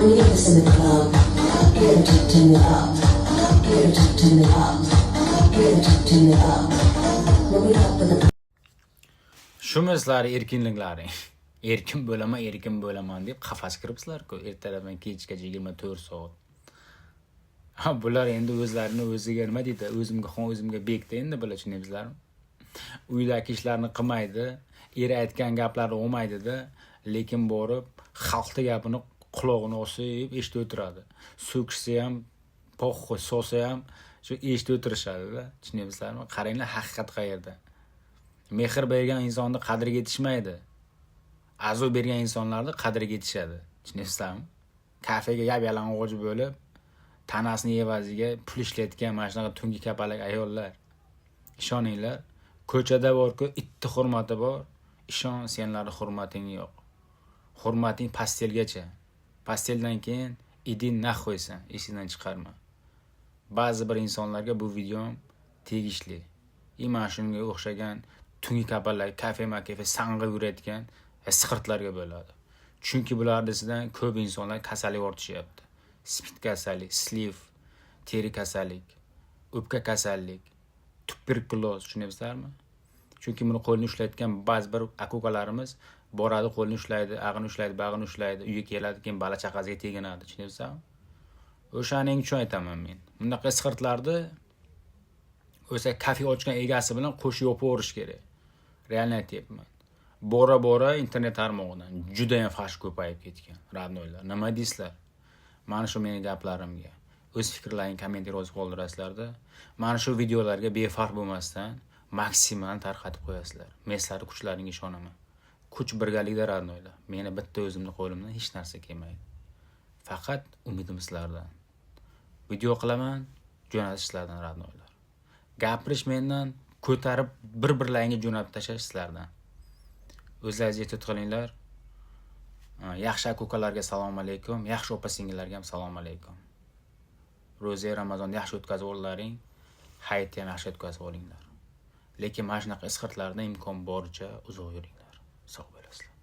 we get this in the club, get it to turn it up, get it to turn it up, get it to turn it up. When we up with the Shu sizlari erkinliklari. Erkin bo'laman deb qafas kiribsizlar-ku, ertalabdan kechgacha 24 soat. Ha, bular endi o'zlarini o'ziga nima deydi? O'zimga xon, o'zimga bekda endi bular, tushunasizlarmi? Uydagi ishlarni qilmaydi, eri aytgan gaplarni olmaydi-da, lekin borib xalqning gapini quloqini osib eshitib o'tiradi. So'kishsa ham, poxxo so'sa ham shu eshitib o'tirishadi-da, tushunasizlarmi? Qaranglar, haqiqat qayerda. Mehr bergan insonni qadriga yetishmaydi. Azob bergan insonlarni qadriga yetishadi. Tushunasizlarmi? Kafega yab-yalang'och bo'lib, tanasini evaziga pul ishlatgan mana shunaqa tungi kapalak ayollar. Ishoninglar, ko'chada bor-ku, itti hurmati bor. Ishon, senlarning hurmating yo'q. Hurmating pastelgacha. Pasteldan keyin idin naq qo'ysan, esingdan chiqarma. Ba'zi bir insonlarga bu videom tegishli. Mana shunga o'xshagan tungi kapalak, kafe-makafe sang'ib yurayotgan siqirtlarga bo'ladi. Chunki bular desidan ko'p insonlar kasallik ortishyapti. Spid kasallik, sliv, teri kasallik, o'pka kasallik, tuberkuloz, tushunasizlarmi? Chunki buni qo'lni ushlayotgan ba'zi bir akukalarimiz boradi, qo'lni ushlaydi, ag'ini ushlaydi, bag'ini ushlaydi, uyga keladi, keyin bola chaqasiga teginadi, tushunasizlarmi? O'shaning uchun aytaman men. Bunday siqirtlarni o'sha kafe ochgan egasi bilan qo'shib yopib kerak. Realni aytyapman. Bora internet tarmog'idan juda ham fash ko'payib ketgan. Radnoylar, nima deysizlar? Mana shu mening gaplarimga o'z fikrlaringizni kommentar yozib qoldirasizlar-da. Mana shu videolarga befarq bo'lmasdan maksimal tarqatib qo'yasizlar. Men sizlarning kuchlaringizga ishonaman. Kuch birgalikda radnoylar. Meni bitta o'zimning qo'limdan hech narsa kelmaydi. Faqat umidim sizlardan. Video qilaman, jo'natishlardan radnoylar. Gapirish mendan ko'tarib bir-birlaringga jo'natib tashlash sizlardan. O'zlaringizni ehtiyot qilinglar. Yaxshi akukalarga salom alaykum, yaxshi opa-singillarga ham salom alaykum. Ro'za Ramazonni yaxshi o'tkazib ollaring, hayitni ham yaxshi o'tkazib olinglar. Lekin mana shunaqa isqirtlardan imkon boricha uzoq yuringlar. Sog' bo'lasizlar.